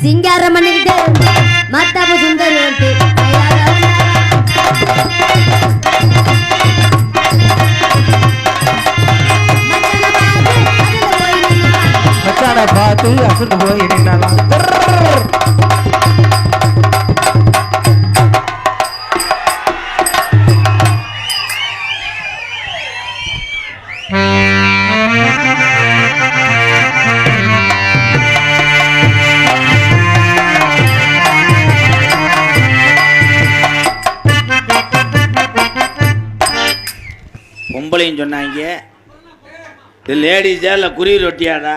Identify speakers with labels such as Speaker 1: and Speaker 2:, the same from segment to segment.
Speaker 1: சிங்காரம் பண்ணிக்கிட்டு மத்தாப்பு சுந்தரி வந்து
Speaker 2: பார்த்து அசந்து போய் நின்னாலாம்.
Speaker 3: பொம்பளையும் சொன்னாங்க இது லேடிஸா இல்லை குருவி ரொட்டியாடா?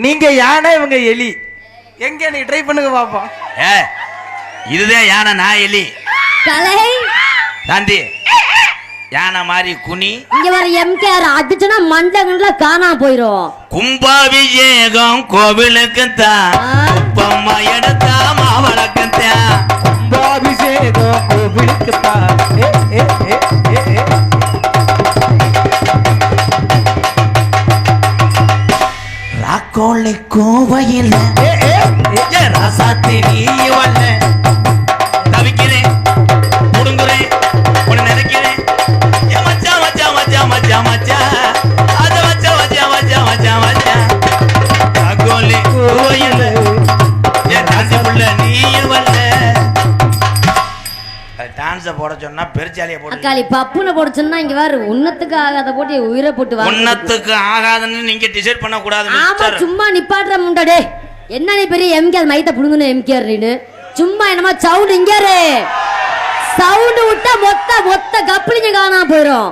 Speaker 2: நீங்க யானை இவங்க எலி. எங்க நீ ட்ரை பண்ணுங்க பாப்போம்.
Speaker 3: இதுதான் யானை, நான் எலி.
Speaker 1: கலை
Speaker 3: சாந்தி யானை மாதிரி குனி.
Speaker 1: இங்க வர எம்கேஆர் அடிச்சுனா மண்டகம்ல காணாம போயிரும்.
Speaker 3: கும்பாபிஷேகம் கோவிலுக்கு தான், குப்பம்மா எடுத்தா மாவளக்கு தான்.
Speaker 2: கும்பாபிஷேகம் கோவிலுக்கு தான்.
Speaker 3: ராக்கோலை கோவையில் ராசாத்தி நீ வல்ல தவிக்கிறேன் முடுங்குறேன் உன்னை நினைக்கிறேன். மச்சா மச்சா மச்சா மச்சா மச்சா அத மச்சா மச்சா மச்சா மச்சா மச்சா ராக்கோலை கோவையில் ராசி புள்ள நீ வல்ல. டான்ஸை போட சொன்னா பெருச்சாலியை போட்டு
Speaker 1: அக்காளி பப்புன போட சொன்னா இங்க வேற உன்னத்துக்கு ஆகாத போட்டு உயிரை போட்டு வா.
Speaker 3: உன்னத்துக்கு ஆகாதுன்னு நீங்க டிசைட் பண்ண கூடாது.
Speaker 1: ஆமா சும்மா நிப்பாட்ற முண்டாடே. என்ன நீ பெரிய எம்கேஆர் மைத்த புடுங்கணும் எம்கேஆர் நீனு சும்மா என்னமா சவுண்ட் இங்க இரு. சவுண்ட் விட்டா மொத்த கப்பலிங்க காணாம போயிரும்.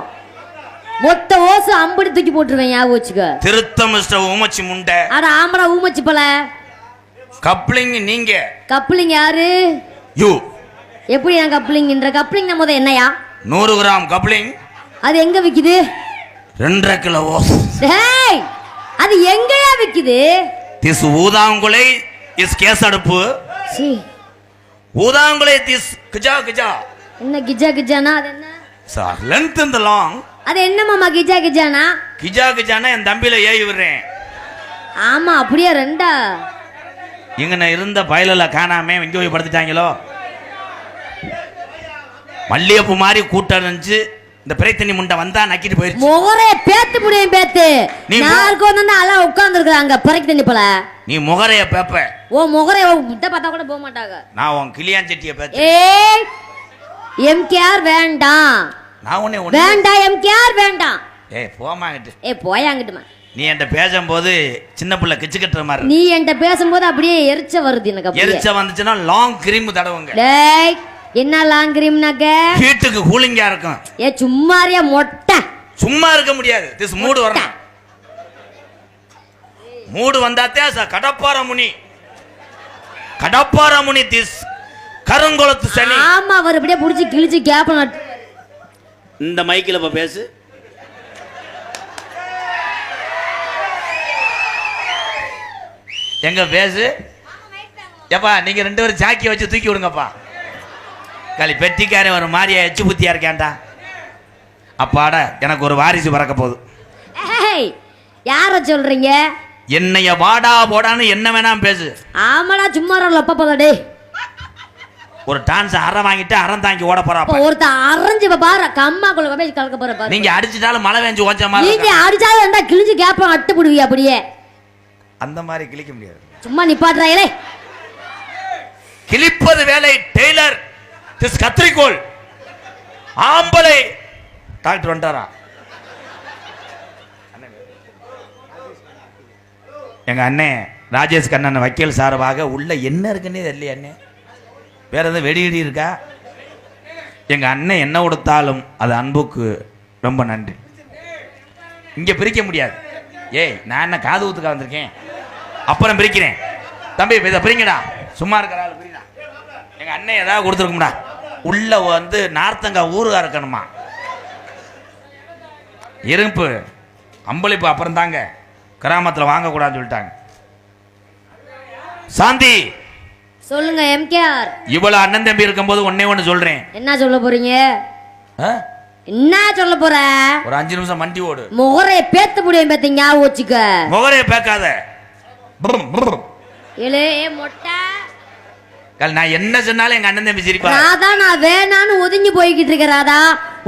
Speaker 1: மொத்த ஓசு அம்படி தூக்கி போட்டுருவேன். யா வச்சுக்க
Speaker 3: திருத்த மிஸ்டர் ஊமச்சி முண்டை.
Speaker 1: அட ஆம்பளை ஊமச்சி பல
Speaker 3: கப்ளிங். நீங்க
Speaker 1: கப்பலிங்க யாரு?
Speaker 3: யூ.
Speaker 1: எப்படி நான் கப்ளிங்ன்ற கப்ளிங் நம்ம என்னையா?
Speaker 3: 100 கிராம் கப்ளிங்.
Speaker 1: அது எங்க விக்குது?
Speaker 3: 2.5 கிலோ ஓசு.
Speaker 1: டேய் அது எங்கயா விக்குது?
Speaker 3: திஸ் ஊதாங்குலை இஸ் கேஸ் அடுப்பு.
Speaker 1: சீ
Speaker 3: ஊதாங்குலை திஸ் கிஜா கிஜா.
Speaker 1: என்ன கிஜா கிஜானா? அது என்ன
Speaker 3: சார் லென்த் இந்த லாங்.
Speaker 1: அது என்ன மாமா கிஜா கிஜானா?
Speaker 3: கிஜா கிஜானா என் தம்பியில ஏறி விடுறேன்.
Speaker 1: ஆமா அப்படியே ரெண்டா
Speaker 3: இங்க இருந்த பயலில் காணாம இங்கே போய் படுத்துட்டாங்களோ. மல்லிகைப்பூ மாதிரி கூட்டம் இருந்துச்சு. இந்த பிரைத்தனி முண்டை வந்தா நக்கிட்டு போயிருச்சு.
Speaker 1: முகரே பேத்து முடியும் பேத்து. நாளுக்கு வந்து அல உட்கார்ந்து இருக்காங்க பிரைக்கு தண்ணி போல.
Speaker 3: நீ முகரைய பேப்ப.
Speaker 1: ஓ முகரே விட்ட பார்த்தா கூட போக மாட்டாங்க.
Speaker 3: நான் உன் கிளியான் செட்டியை பேத்து.
Speaker 1: ஏய் எம்கேஆர் வேண்டாம்.
Speaker 3: நான் உன்னை
Speaker 1: வேண்டாம் எம்கேஆர் வேண்டாம்.
Speaker 3: ஏய் போமாங்கிட்டு.
Speaker 1: ஏய் போயாங்கிட்டுமா.
Speaker 3: நீ என்கிட்ட பேசும்போது சின்ன பிள்ளை கிச்சு கட்டுற மாதிரி.
Speaker 1: நீ என்கிட்ட பேசும்போது அப்படியே எரிச்ச வருது எனக்கு.
Speaker 3: எரிச்ச வந்துச்சுன்னா லாங் கிரீம் தடவுங்க.
Speaker 1: டேய் என்ன லாங் கிரீம்னாக்க
Speaker 3: வீட்டுக்கு கூலிங்கா இருக்கும்.
Speaker 1: ஏ சும்மாரியா மொட்டை.
Speaker 3: சும்மா இருக்க முடியாது. திஸ் மூடு வரணும். மூடு வந்தாத்தே கடப்பார முனி. கடப்பார முனி திஸ் கருங்குளத்து சனி.
Speaker 1: ஆமா அவர் அப்படியே புடிச்சு கிழிச்சு கேப்ப.
Speaker 3: இந்த மைக்கில் இப்ப பேசு. எங்க பேசு. எப்பா நீங்க 2 பேரும் சாக்கி வச்சு தூக்கி விடுங்கப்பா. காலி பெட்டிக்காரன் ஒரு மாதிரியா எச்சு புத்தியா இருக்கேன்டா. அப்பாடா எனக்கு ஒரு வாரிசு பறக்க போகுது.
Speaker 1: யார சொல்றீங்க?
Speaker 3: என்னைய வாடா போடான்னு என்ன வேணாம் பேசு.
Speaker 1: ஆமாடா சும்மா லொப்ப போதடே.
Speaker 3: ஒரு டான்ஸ் அரை வாங்கிட்டு அறம் தாங்கி ஓட போறா.
Speaker 1: ஒருத்த அரைஞ்சு பாரு கம்மாக்குள்ள போய் கலக்க போற பாரு.
Speaker 3: நீங்க அடிச்சிட்டாலும் மழை வேஞ்சு ஓஞ்ச மாதிரி.
Speaker 1: நீங்க அடிச்சாலும் வந்தா கிழிஞ்சு கேப்ப அட்டு போடுவீங்க அப்படியே.
Speaker 3: அந்த மாதிரி கிழிக்க முடியாது.
Speaker 1: சும்மா நிப்பாட்றாங்களே.
Speaker 3: கிழிப்பது வேலை டெய்லர். திஸ் கத்திரிக்கோள் ஆம்பளை. டாக்டர் வந்துட்டாரா? எங்க அண்ணே ராஜேஷ் கண்ணன் வக்கீல் சார்பாக உள்ள என்ன இருக்குன்னே தெரியல. அண்ணே வேற எதுவும் வெடிகிடி இருக்கா? எங்க அண்ணன் என்ன கொடுத்தாலும் அது அன்புக்கு ரொம்ப நன்றி. இங்க பிரிக்க முடியாது. ஏய் நான் என்ன காது ஊத்துக்க வந்திருக்கேன். அப்புறம் பிரிக்கிறேன். தம்பி இதை பிரிங்கடா. சும்மா இருக்கிறாள் பிரிடா. எங்க அண்ணன் ஏதாவது கொடுத்துருக்கும்டா. உள்ள வந்து நார்த்தங்காய் ஊருகா இருக்கணுமா. இருப்பு அம்பளிப்பு அப்புறம் தாங்க கிராமத்தில் வாங்கக்கூடாதுன்னு சொல்லிட்டாங்க. சாந்தி
Speaker 1: சொல்லுங்க எம்கேஆர்.
Speaker 3: இவ்வளவு அண்ணன் தம்பி இருக்கும்போது ஒன்னே ஒன்று சொல்றேன்.
Speaker 1: என்ன சொல்ல போறீங்க? என்ன சொல்ல போற?
Speaker 3: ஒரு 5 நிமிஷம் மண்டி ஓடு.
Speaker 1: முகரைய பேத்து முடியும். பேத்தீங்க வச்சுக்க.
Speaker 3: முகரைய பேக்காத.
Speaker 1: ஏலே மொட்டை
Speaker 3: நான் என்ன சொன்னாலும் எங்க அண்ணன் தம்பி சிரிப்பா.
Speaker 1: ராதா நான் வேணான்னு ஒதுங்கி போய்கிட்டு இருக்கேன் ராதா,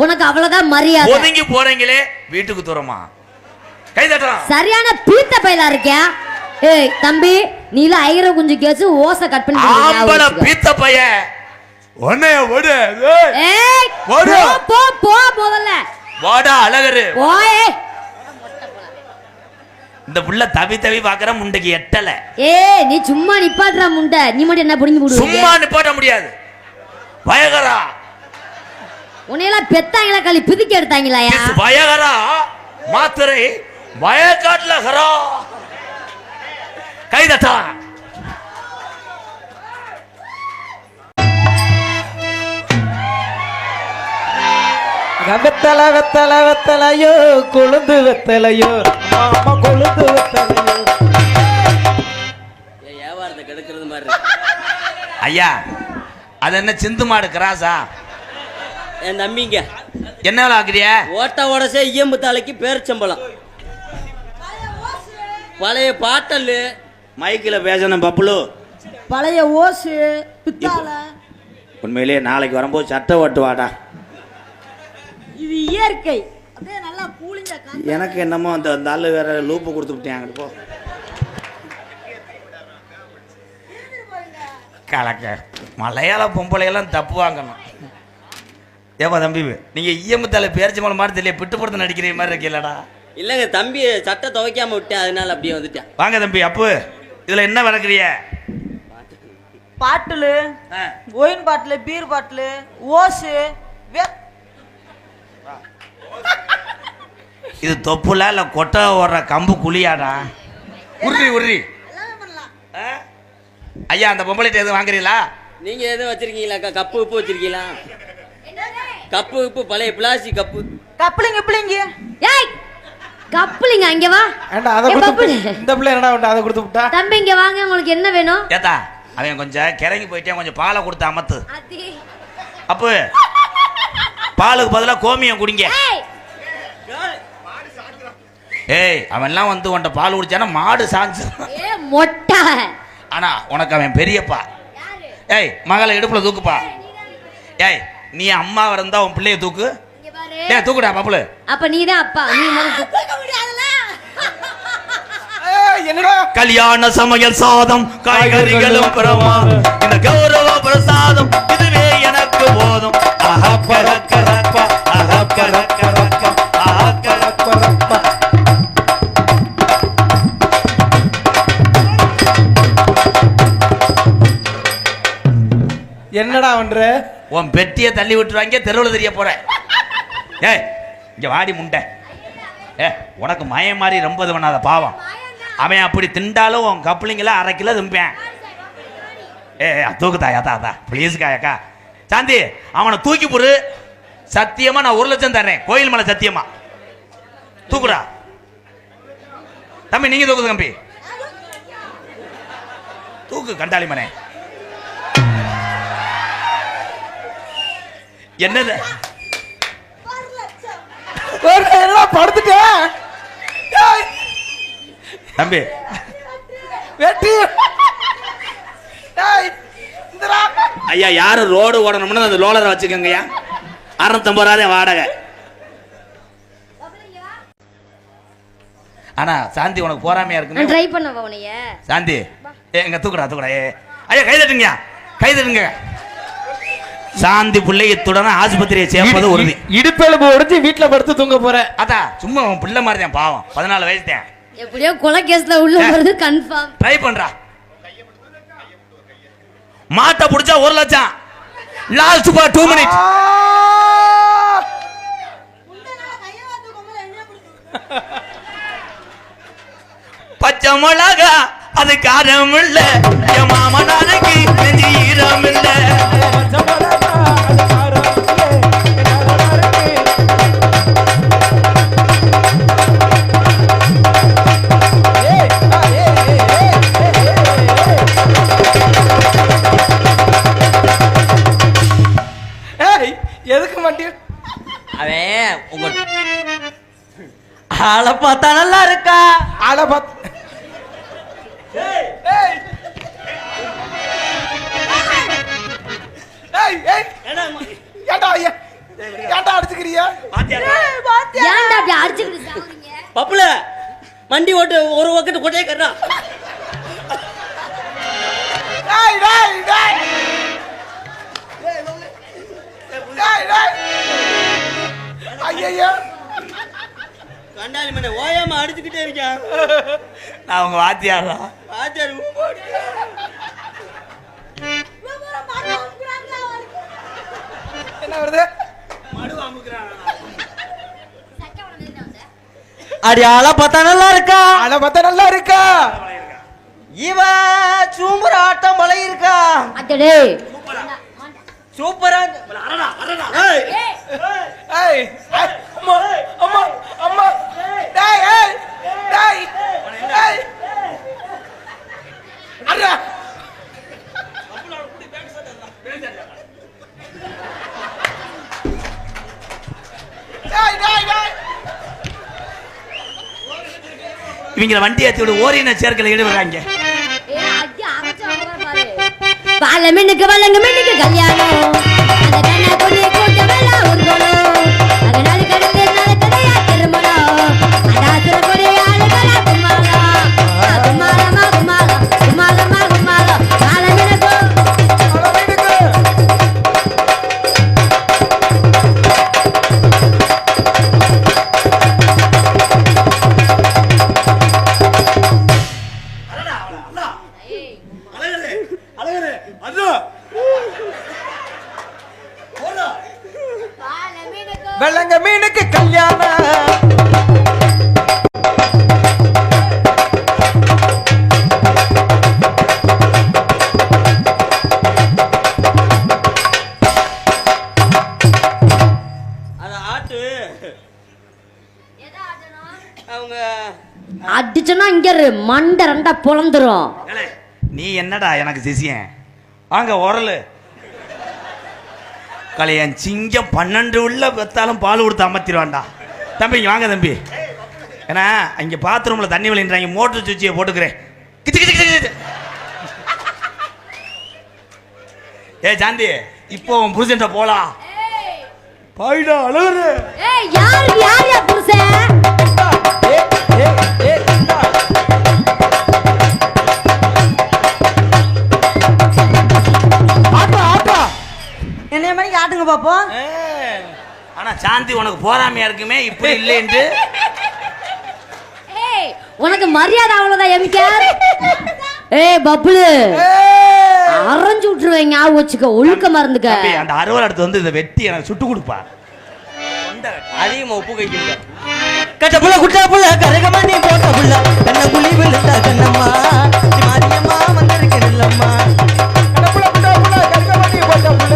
Speaker 1: உனக்கு அவ்வளவுதான் மரியாதை.
Speaker 3: ஒதுங்கி போறீங்களே வீட்டுக்கு தூரமா கை தட்டலாம்.
Speaker 1: சரியான பீத்த பையலா இருக்கேன். ஏய் தம்பி, நீல ஐயர குஞ்சு கேஸ் ஓசை கட் பண்ணி
Speaker 3: ஆம்பள பீத்த பைய ஒன்னைய ஓடு.
Speaker 1: ஏய் போ போ முதல்ல
Speaker 3: வாடா அழகரு.
Speaker 1: ஓயே
Speaker 3: இந்த புள்ள தவி தவி பாக்குற முண்டைக்கு எட்டல.
Speaker 1: ஏய் நீ சும்மா நிப்பாட்ற முண்டை, நீ மட்டும் என்ன புடிங்கி போடுவீங்க?
Speaker 3: சும்மா நிப்பாட்ட முடியாது. பயகரா
Speaker 1: உன்னையெல்லாம் பெத்தாங்களா களி பிதுக்கி எடுத்தாங்களாயா?
Speaker 3: பயகரா மாத்திரை வயக்காட்டுல ஹரா கைதட்டா.
Speaker 2: வெத்தல வெத்தல வெத்தலையோ கொழுந்து வெத்தலையோ மாமா கொழுந்து வெத்தலையோ.
Speaker 4: வியாபாரத்தை கெடுக்கிறது மாதிரி.
Speaker 3: ஐயா அது என்ன சிந்து மாடு கிராஸா?
Speaker 4: என் தம்பிங்க
Speaker 3: என்ன வேலை ஆக்குறிய?
Speaker 4: ஓட்ட ஓடசே இயம்பு தலைக்கு பேரிச்சம்பளம், பழைய பாட்டல் மைக்கில் பேசணும் பப்புளு,
Speaker 5: பழைய ஓசு பித்தால.
Speaker 4: உண்மையிலேயே நாளைக்கு வரும்போது சட்டை ஓட்டுவாடா.
Speaker 5: இது இயற்கை, அப்படியே நல்லா கூலிங்க.
Speaker 4: எனக்கு என்னமோ அந்த ஆளு வேற லூப்பு கொடுத்து விட்டேன். போ
Speaker 3: கலக்க மலையாள பொம்பளையெல்லாம் தப்பு வாங்கணும். ஏப்பா தம்பி, நீங்க ஈயமுத்தால பேரிச்ச மலை மாதிரி தெரியல, பிட்டு படத்தை நடிக்கிற மாதிரி இருக்கீங்களடா.
Speaker 4: இல்லைங்க தம்பி, சட்டை துவைக்காம விட்டேன், அதனால அப்படியே வந்துட்டேன்.
Speaker 3: வாங்க தம்பி. அப்பு இதுல என்ன வளர்க்குறிய?
Speaker 5: Bottle, wine bottle, beer bottle, ஓசு.
Speaker 3: இது தொப்புல இல்ல கொட்டை ஓடுற கம்பு குழியாடா? உருறி உருறி. ஐயா அந்த பொம்பளைட்ட எதுவும் வாங்குறீங்களா?
Speaker 4: நீங்க எதுவும் வச்சிருக்கீங்களா? கப்பு உப்பு வச்சிருக்கீங்களா? கப்பு உப்பு பழைய பிளாஸ்டிக் கப்பு.
Speaker 5: கப்ளிங்க பிள்ளைங்க.
Speaker 1: ஏய் கப்ளிங்க அங்க வா.
Speaker 2: ஏண்டா அத கொடுத்து இந்த பிள்ளை என்னடா வந்து அத கொடுத்து விட்டா?
Speaker 1: தம்பி இங்க வாங்க, உங்களுக்கு என்ன வேணும்?
Speaker 3: ஏத்தா அவன் கொஞ்சம் கிறங்கி போயிட்டே, கொஞ்சம் பாலை கொடுத்து அமத்து. அப்பு பாலுக்கு பதிலா கோமியம் குடிங்க. ஏய் அவன்லாம் வந்து உன்ட பால் குடிச்சானா மாடு சாஞ்சு.
Speaker 1: ஏ மொட்டை.
Speaker 3: ஆனா உனக்கு அவன் பெரியப்பா. ஏய் மகளை இடுப்புல தூக்குப்பா. ஏய் நீ அம்மா இருந்தா உன் பிள்ளைய தூக்கு. ஏய் தூக்குடா பாப்புல.
Speaker 1: அப்ப நீதான் அப்பா, நீ முதல்ல தூக்க முடியாதுல.
Speaker 2: என்னடா
Speaker 3: கல்யாண சமையல் சாதம் காய்கறிகளும் பிரமாதம், இந்த கௌரவ பிரசாதம் இதுவே எனக்கு போதும். ஆஹா பரக்கரப்பா ஆஹா பரக்கரப்பா ஆஹா கரப்பரப்பா.
Speaker 2: என்னடா பண்ற?
Speaker 3: உன் பெட்டியை தள்ளி விட்டுருவாங்க, தெருவில் தெரிய போற. ஏய் இங்க வாடி முண்டை. உனக்கு மயம் மாதிரி ரொம்ப இது பண்ணாத பாவம். அவன் அப்படி திண்டாலும் உன் கப்ளிங்கள 1/2 கிலோ திம்பேன். தூக்குதா யாத்தா ப்ளீஸ் காயக்கா. சாந்தி அவனை தூக்கி போடு. சத்தியமா நான் 1 லட்சம் தர்றேன், கோயில் மலை சத்தியமா. தூக்குடா தம்பி, நீங்க தூக்குது தம்பி. தூக்கு கண்டாளி மனே. என்னது
Speaker 2: படுத்துட்டேன்
Speaker 3: தம்பி.
Speaker 2: வெட்டி
Speaker 4: ஐயா யாரு ரோடு ஓடணும்னு அந்த லோலரை வச்சுக்கோங்கய்யா. 650 ரூபா வாடகை.
Speaker 3: ஆனா சாந்தி உனக்கு போறாமையா
Speaker 1: நான்
Speaker 3: இருக்கு.
Speaker 1: ட்ரை பண்ணவா உன்னைய?
Speaker 3: சாந்தி எங்க தூக்குடா தூக்குடா. ஐயா கைதட்டுங்க கைதட்டுங்க. சாந்தி பிள்ளை இத்துடன் ஆஸ்பத்திரியை சேர்ப்பது உறுதி.
Speaker 2: இடுப்பெலும்பு உடைச்சு வீட்டுல படுத்து தூங்க போறேன்.
Speaker 3: அதா சும்மா உன் பிள்ளை மாதிரி தான் பாவம். 14 வயசு தான்.
Speaker 1: எப்படியோ கொலை கேஸ்ல உள்ள வருது கன்ஃபார்ம்.
Speaker 3: ட்ரை பண்றா. மாட்டை புடிச்சா 1 லட்சம். Last for 2 minutes. பச்சை மிளகா அது காரம் இல்ல, என் மாமனாருக்கு நெஞ்சு ஈரம் இல்ல.
Speaker 2: எதுக்கு மாட்டி
Speaker 4: அவன் உங்க ஆளை பார்த்தா நல்லா இருக்கா.
Speaker 2: ஆளை பார்த்து ஏய் ஏய் ஏன்டா ஐயா ஏன்டா அடிச்சுக்கிறியா
Speaker 4: பாத்தியாடா?
Speaker 1: ஏன்டா அப்படி அடிச்சுக்கிட்டு சாவுறீங்க?
Speaker 6: பப்புல வண்டி ஓட்டு ஒரு பக்கத்து கொட்டையே கட்டா.
Speaker 2: டேய் டேய் டேய் டேய் டேய் ஐயா
Speaker 6: கண்டாலி மண்ணை ஓயாம அடிச்சுக்கிட்டே இருக்கான்.
Speaker 3: நான் உங்க வாத்தியாரா?
Speaker 6: பாத்தியாரு
Speaker 2: என்ன வருது
Speaker 6: மடு அமுக்குறான்.
Speaker 2: அடி ஆள பார்த்தா நல்லா இருக்கா? ஆள பார்த்தா நல்லா இருக்கா? இவ சூம்புற ஆட்டம் பழகி இருக்கா?
Speaker 1: அடடே
Speaker 2: சூப்பரா
Speaker 4: அரடா அரடா.
Speaker 6: ஏய்
Speaker 2: ஏய் அம்மா அம்மா அம்மா டேய் ஏய் டேய் ஏய் அரா டேய் டேய் டேய்
Speaker 3: இவங்கள வண்டி ஏற்றி விடு, ஓரின சேர்க்கல ஈடுபடுறாங்க.
Speaker 1: பாலமென்னுக்கு வழங்குமென்னுக்கு கல்யாணம் அந்த கண்ணா கொடி கூட்டமெல்லாம் ஊர்வலம் அதனால கடந்து நடக்கலையா திருமணம் அடாசுர கொடி ஆளுகளா கும்மாளம் கும்மாளமா கும்மாளம் கும்மாளமா கும்மாளம் பாலமென்னுக்கு
Speaker 4: அழகரே அது
Speaker 2: வெள்ளங்க மீனுக்கு கல்யாணம்
Speaker 6: அத ஆட்டு அவங்க
Speaker 1: அடிச்சோன்னா இங்க இரு, மண்டை ரெண்டா பொழந்துரும்.
Speaker 3: ஏலே, நீ என்னடா எனக்கு சிசியன்? வாங்க உரலு கலையன் சிங்கம் 12 உள்ள பெத்தாலும் பால் கொடுத்து அமர்த்திடுவான்டா. தம்பி இங்க வாங்க தம்பி. ஏன்னா இங்க பாத்ரூம்ல தண்ணி விளையாடுறாங்க, மோட்டர் சுவிட்சியை போட்டுக்கிறேன். கிச்சு கிச்சு கிச்சு கிச்சு. ஏ சாந்தி, இப்போ உன் புருஷன்ட்ட போலாம். பாய்டா அழகு.
Speaker 1: ஏய் யார் யார் யா புருஷன்?
Speaker 5: என்னைய மணிக்கு ஆட்டுங்க பாப்போம்.
Speaker 3: ஆனா சாந்தி உனக்கு போறாமையா இருக்குமே இப்படி இல்லைன்னு.
Speaker 1: ஏய் உனக்கு மரியாதை அவ்வளவுதான் எம்கேஆர். ஏய் பப்புலு அரைஞ்சு விட்டுருவேன், ஞாபகம் வச்சுக்க, ஒழுக்கமா இருந்துக்க.
Speaker 3: தம்பி, அந்த அறுவல் அடுத்து வந்து இதை வெட்டி எனக்கு சுட்டு கொடுப்பா.
Speaker 6: அதிகமா உப்பு கைக்குங்க.
Speaker 2: கட்ட புள்ள குட்டா புள்ள கரகமணி போட்ட புள்ள கண்ண புலி விழுந்தா கண்ணம்மா மாரியம்மா வந்திருக்கேன் இல்லம்மா. கட்ட புள்ள குட்டா புள்ள கரகமணி போட்ட புள்ள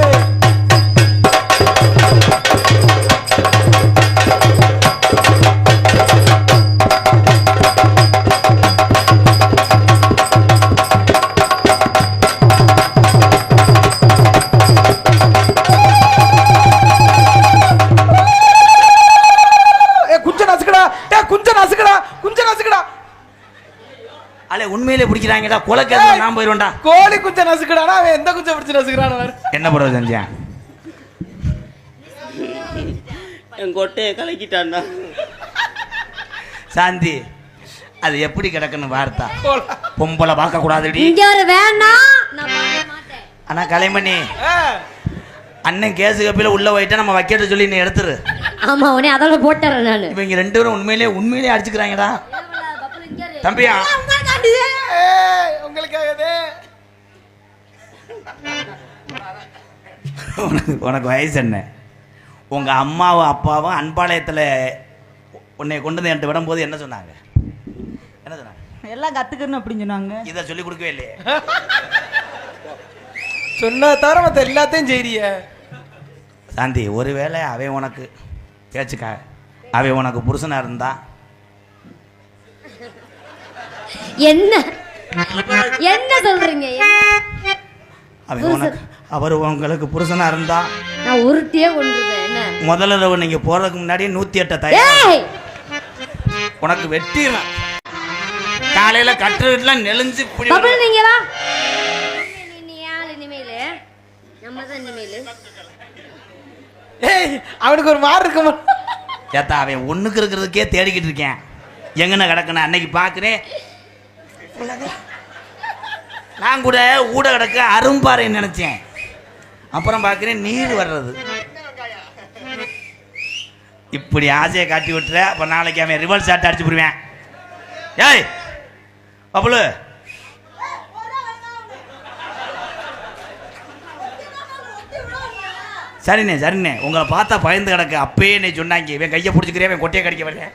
Speaker 3: அலே உண்மையிலே பிடிக்கிறாங்கடா, கொலைக்கேஸ் நான் போயிடுவேன்டா.
Speaker 2: கோழி குஞ்ச நசுக்கடானா அவன் எந்த குஞ்ச பிடிச்சு நசுக்கிறான்?
Speaker 3: என்ன பரவாயில்ல செஞ்சேன்?
Speaker 6: என் கொட்டையை கலக்கிட்டான்டா.
Speaker 3: சாந்தி அது எப்படி கிடக்குன்னு வார்த்தா. பொம்பளை பார்க்க கூடாதுடி.
Speaker 1: இங்க ஒரு வேணாம், நான் பார்க்க மாட்டேன்.
Speaker 3: ஆனா கலைமணி அண்ணன் கேசு கப்பில உள்ள போயிட்டா நம்ம வைக்கிட்ட சொல்லி நீ எடுத்துரு.
Speaker 1: ஆமா உடனே அதோட போட்டுறேன் நானு.
Speaker 3: இவங்க 2 பேரும் உண்மையிலே அடிச்சுக்கிறாங்கடா. தம்பியா
Speaker 2: உங்களுக்காகவே
Speaker 3: உனக்கு வயசு என்ன? உங்க அம்மாவும் அப்பாவும் அன்பாளையத்தில் உன்னை கொண்டு வந்து என்கிட்ட விடும்போது என்ன சொன்னாங்க? என்ன சொன்னாங்க?
Speaker 5: எல்லாம் கத்துக்கணும் அப்படின்னு சொன்னாங்க.
Speaker 3: இதை சொல்லி கொடுக்கவே இல்லையே.
Speaker 2: சொன்ன தவிர மற்ற எல்லாத்தையும் செய்றிய.
Speaker 3: சாந்தி ஒருவேளை அவன் உனக்கு பேச்சுக்கா அவன் உனக்கு புருஷனா இருந்தா
Speaker 1: என்ன என்ன சொல்றீங்க?
Speaker 3: அவன் உனக்கு அவர் உங்களுக்கு புருஷனா இருந்தா
Speaker 1: நான் உருட்டியே கொண்டுருவேன். என்ன
Speaker 3: முதல்ல தடவை நீங்க போறதுக்கு முன்னாடி 108 தயார்
Speaker 1: ஏய்
Speaker 3: உனக்கு வெட்டிடுவேன். காலையில கட்டுறதுலாம் நெளிஞ்சு
Speaker 1: பப்புலு நீங்க வா. நீ யாரு இனிமேல் நம்ம நம்ம தான் இனிமேல்.
Speaker 2: ஏய் அவனுக்கு ஒரு மாறு இருக்குமா?
Speaker 3: ஏத்தா அவன் ஒண்ணுக்கு இருக்கிறதுக்கே தேடிக்கிட்டு இருக்கேன். எங்கன கிடக்குன அன்னைக்கு பார்க்குறேன். நான் கூட ஊட கிடக்க அரும்பாறைன்னு நினைச்சேன். அப்புறம் பார்க்குறேன் நீர் வர்றது. இப்படி ஆசையை காட்டி விட்டுற. அப்போ நாளைக்கு அவன் ரிவர்ஸ் ஷாட் அடிச்சு போடுவேன். ஏய் பப்புலு, சரிண்ணே சரிண்ணே, உங்களை பார்த்தா பயந்து கிடக்கு. அப்பயே என்னை சொன்னாங்க இவன் கையை பிடிச்சிக்கிறேன், இவன் கொட்டையை கடிக்க வரேன்.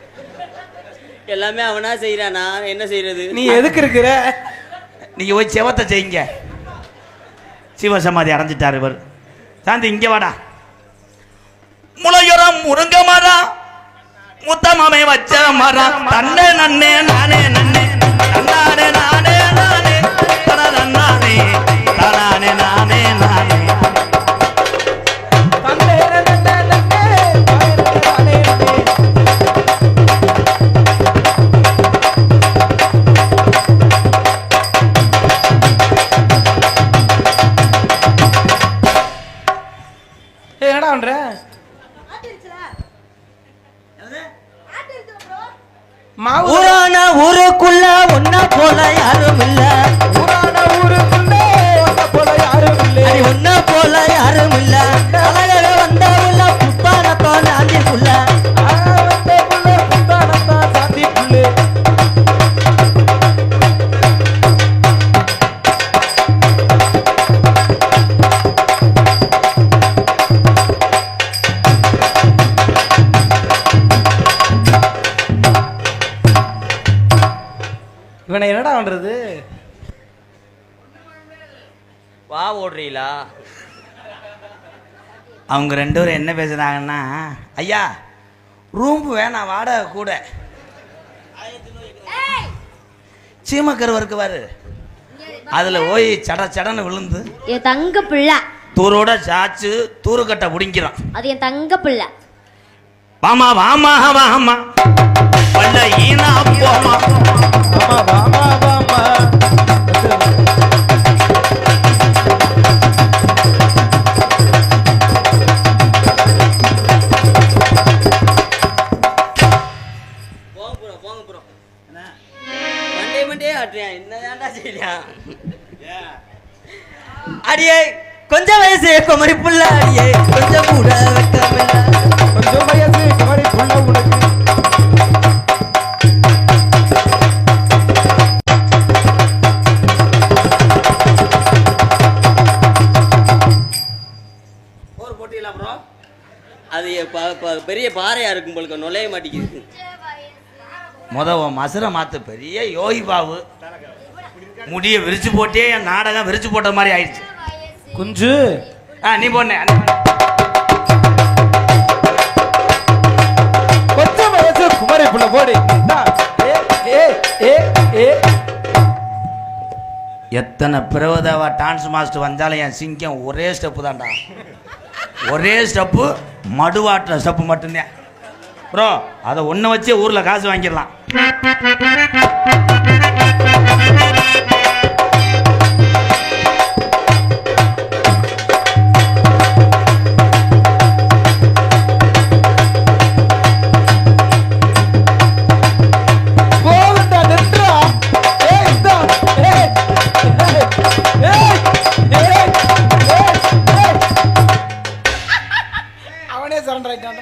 Speaker 6: எல்லாமே அவனா செய்யறான், நான் என்ன செய்யறது?
Speaker 2: நீ எதுக்கு இருக்கிற?
Speaker 3: நீங்கள் போய் செவத்தை செய்யுங்க. சிவசமாதி அடைஞ்சிட்டார் இவர். சாந்தி இங்கே வாடா. முளையுரம் முருங்க மரம் முத்தமாமை வச்ச மரம் தன்னே நன்னே நானே நன்னே தன்னானே நானே நானே தனே தனானே நானே நானே.
Speaker 2: என்னடா பண்ற?
Speaker 6: ஊரான ஊருக்குள்ள ஒன்ன போல யாரும் இல்ல.
Speaker 2: ஊரான ஊருக்குள்ள ஒன்ன போல யாரும் இல்லை.
Speaker 6: ஒன்ன போல யாரும் இல்ல. அழகாக வந்த உள்ள புத்தானத்தோட ஆண்டிக்குள்ள
Speaker 2: வந்த புள்ள புத்தானத்தான் சாந்தி புள்ளு. இவனை என்னடா பண்றது?
Speaker 6: வா ஓடுறீங்களா?
Speaker 3: அவங்க ரெண்டு பேரும் என்ன பேசுகிறாங்கன்னா, ஐயா ரூம் வேணாம் வாடகை கூட. சீமக்கருவருக்கு வாரு, அதில் போய் சட சடன்னு விழுந்து
Speaker 1: என் தங்க பிள்ளை
Speaker 3: தூரோட சாச்சு தூருக்கட்டை பிடிங்கிறான்.
Speaker 1: அது என் தங்க பிள்ளை.
Speaker 3: வாமா வாமா வாமா வல்ல ஈனா போமா.
Speaker 2: வாமா வாமா வாமா.
Speaker 6: போங்க ப்ரோ. மண்டே மண்டே ஆட்டுறியான், என்ன ஏன்டா செய்யறியான்? அடியே கொஞ்சம் வயசு குமரி புள்ள, அடியே கொஞ்சம் கூட வெட்டமில்ல.
Speaker 2: கொஞ்சம் வயசு குமரி புள்ள உனக்கு.
Speaker 6: போர் போட்டீங்களா ப்ரோ? அது பெரிய பாறையா இருக்கும் போலுக்கு நுழைய மாட்டேங்குது.
Speaker 3: உன் மசுரை மாத்து பெரிய யோகி பாபு முடிய விரிச்சு போட்டே என் நாடகம் விரிச்சு போட்ட மாதிரி ஆயிடுச்சு.
Speaker 2: குஞ்சு
Speaker 3: நீ போன
Speaker 2: கொஞ்சம் வயசு குமரி புள்ள போடு.
Speaker 3: எத்தனை பிரபதவா டான்ஸ் மாஸ்டர் வந்தாலும் என் சிங்கம் ஒரே ஸ்டெப்பு தான்டா. ஒரே ஸ்டெப்பு, மடுவாட்டுற ஸ்டெப்பு மட்டும்தான் ப்ரோ. அதை ஒன்று வச்சே ஊரில் காசு வாங்கிடலாம்.
Speaker 2: அவனே சரண்டர் ஆயிட்டான்.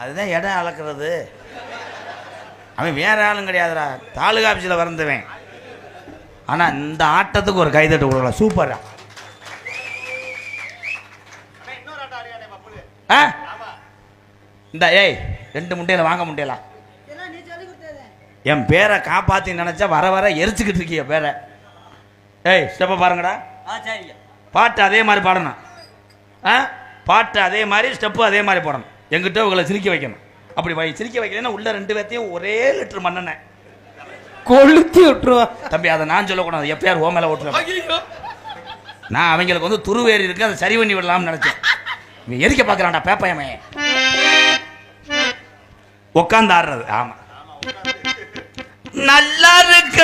Speaker 3: அதுதான் இடம் அளக்கிறது. அவன் வேற ஆளும் கிடையாதுடா, தாலுகா ஆஃபீஸில் வந்தவன். ஆனால் இந்த ஆட்டத்துக்கு ஒரு கைதட்டு கொடுக்கலாம். சூப்பரா. இந்த ஏய் 2 முட்டையில வாங்க முட்டையில என் பேரை காப்பாற்றி நினச்சா வர வர எரிச்சுக்கிட்டு இருக்கிய பேரை. ஏய் ஸ்டெப்பை பாருங்கடா.
Speaker 6: சரிங்க.
Speaker 3: பாட்டு அதே மாதிரி பாடணும். பாட்டு அதே மாதிரி ஸ்டெப்பு அதே மாதிரி போடணும். எங்கிட்ட உங்களை சிரிக்க வைக்கணும். அப்படி சிரிக்க வைக்கலன்னா உள்ள 2 பேர்த்தையும் ஒரே லிட்டர் மண்ணெண்ணெய்
Speaker 2: கொளுத்தி விட்டுருவான்.
Speaker 3: தம்பி அதை நான் சொல்லக்கூடாது, எப்பயார் ஓ மேலே ஓட்டுறேன். நான் அவங்களுக்கு வந்து துருவேறி இருக்கு, அதை சரி பண்ணி விடலாம்னு நினைச்சேன். இவன் எரிக்க பார்க்குறான்டா பேப்பையமே உட்காந்து ஆடுறது. ஆமா நல்லா இருக்க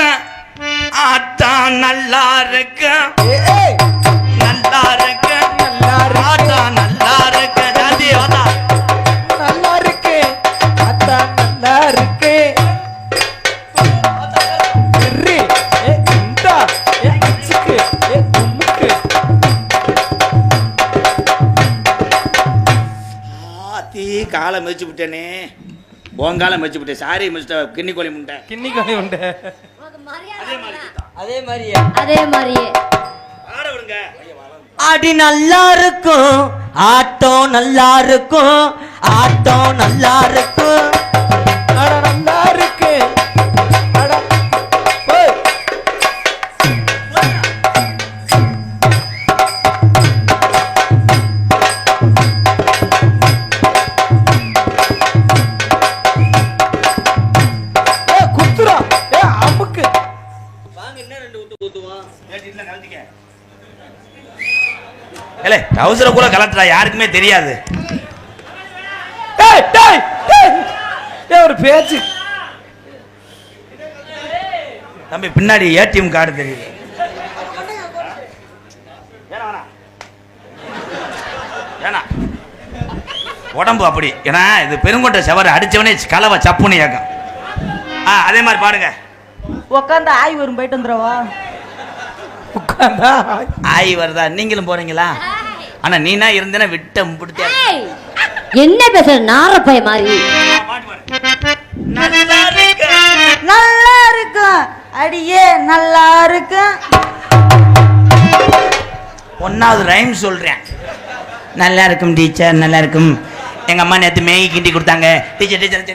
Speaker 3: ஆட்டா நல்லா இருக்க
Speaker 4: மிதிச்சு விட்டேனே, உங்கால மிதிச்சு விட்டேன். சாரி மிஸ்டர் கிண்ணி கோழி முண்டை.
Speaker 2: கிண்ணி கோழி உண்டு.
Speaker 6: அதே மாதிரியே
Speaker 1: அதே மாதிரியே
Speaker 4: ஆட விடுங்க.
Speaker 2: அடி நல்லா இருக்கும், ஆட்டம் நல்லா இருக்கும், ஆட்டம் நல்லா இருக்கும். அட நல்லா இருக்கு. அட ஓய். குத்துறா. அமுக்கு.
Speaker 6: வாங்க இன்னும் 2 விட்டு ஊத்துவோம்.
Speaker 4: ஏட்டில கலட்டிக்க. ஏலே டவுசரை கூட கலட்டுறா, யாருக்குமே தெரியாது.
Speaker 2: டேய் டேய் டேய். ஒரு பேச்சு.
Speaker 4: தம்பி பின்னாடி ஏடிஎம் கார்டு தெரியுது. ஏனா உடம்பு அப்படி, ஏன்னா இது பெருங்கொண்ட செவரை அடிச்சவனே கலவை சப்புன்னு ஏக்கம். அதே மாதிரி பாருங்க.
Speaker 5: உக்காந்து ஆய் வரும், போயிட்டு வந்துடவா?
Speaker 2: உட்கார்ந்தா
Speaker 4: ஆய் வருதா? நீங்களும் போறீங்களா? ஆனா நீனா இருந்தேன்னா விட்ட முடித்தியா?
Speaker 1: ஏய், என்ன பேசுற நாரப்பைய மாதிரி?
Speaker 5: நல்லா இருக்கும் அடியே, நல்லா இருக்கும்.
Speaker 4: 1வது ரைம் சொல்றேன். நல்லா இருக்கும் டீச்சர், நல்லா இருக்கும். எங்க அம்மா நேத்து மேகி கிண்டி கொடுத்தாங்க. டீச்சர் டீச்சர்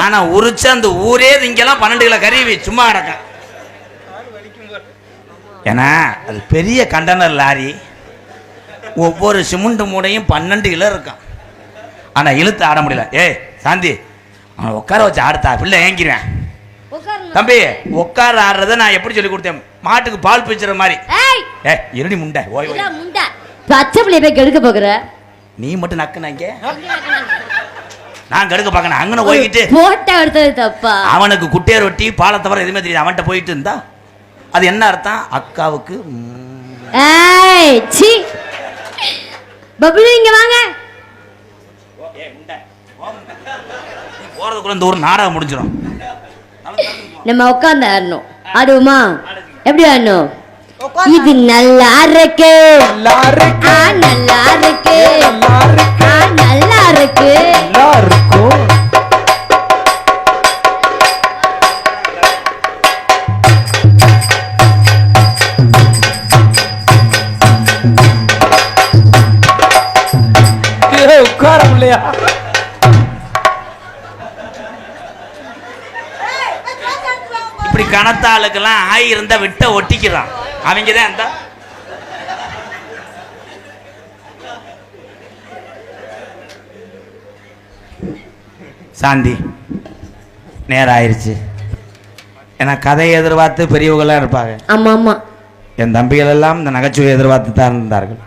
Speaker 4: ஆனா உரிச்சு அந்த ஊரே இங்கெல்லாம் 12 கிலோ கறி சும்மா கிடக்க. ஏன்னா அது பெரிய கண்டனர் லாரி, ஒவ்வொரு சிமெண்ட் மூடையும் 12 கிலோ இருக்கும். ஆனா இழுத்து ஆட முடியல. ஏய் சாந்தி, அவன் உட்கார வச்சு ஆடுத்தா, பிள்ளை ஏங்கிடுவேன். தம்பி உட்கார ஆடுறத நான் எப்படி சொல்லி கொடுத்தேன்? மாட்டுக்கு பால் பிச்சுற மாதிரி. ஏ இருடி முண்டை ஓய் ஓய்.
Speaker 1: பச்சை பிள்ளைய போய் கெடுக்க போகிற
Speaker 4: நீ மட்டும் நக்குனாங்க, நான் கெடுக்க பார்க்கணும். அங்கன போய்கிட்டு
Speaker 1: போட்டோ எடுத்தது தப்பா?
Speaker 4: அவனுக்கு குட்டையர் ரொட்டி பாலை தவிர எதுவுமே தெரியுது. அவன்கிட்ட போயிட்டு இருந்தா அது என்ன அர்த்தம்? அக்காவுக்கு
Speaker 1: ஏய் சி பப்ளு இங்க வாங்க.
Speaker 4: போறதுக்குள்ள இந்த ஒரு நாடகம் முடிஞ்சிடும்.
Speaker 1: நம்ம உட்கார்ந்து ஆடணும். ஆடுவோமா? எப்படி ஆடணும்?
Speaker 5: உட்கார்ந்து
Speaker 1: இது நல்லா இருக்கு,
Speaker 2: நல்லா இருக்கு,
Speaker 1: நல்லா இருக்கு,
Speaker 2: நல்லா இருக்கு,
Speaker 1: நல்லா இருக்கு.
Speaker 2: நல்லா இருக்கும். உட்கார முடியா?
Speaker 4: இப்படி கனத்த ஆளுக்கெல்லாம் ஆய் இருந்தா விட்ட ஒட்டிக்கிறான். அவங்கதான் அந்த சாந்தி நேரம் ஆயிடுச்சு. ஏன்னா கதையை எதிர்பார்த்து பெரியவங்களாம் இருப்பாங்க.
Speaker 1: ஆமா ஆமா,
Speaker 4: என் தம்பிகள் எல்லாம் இந்த நகைச்சுவை எதிர்பார்த்து தான் இருந்தார்கள்.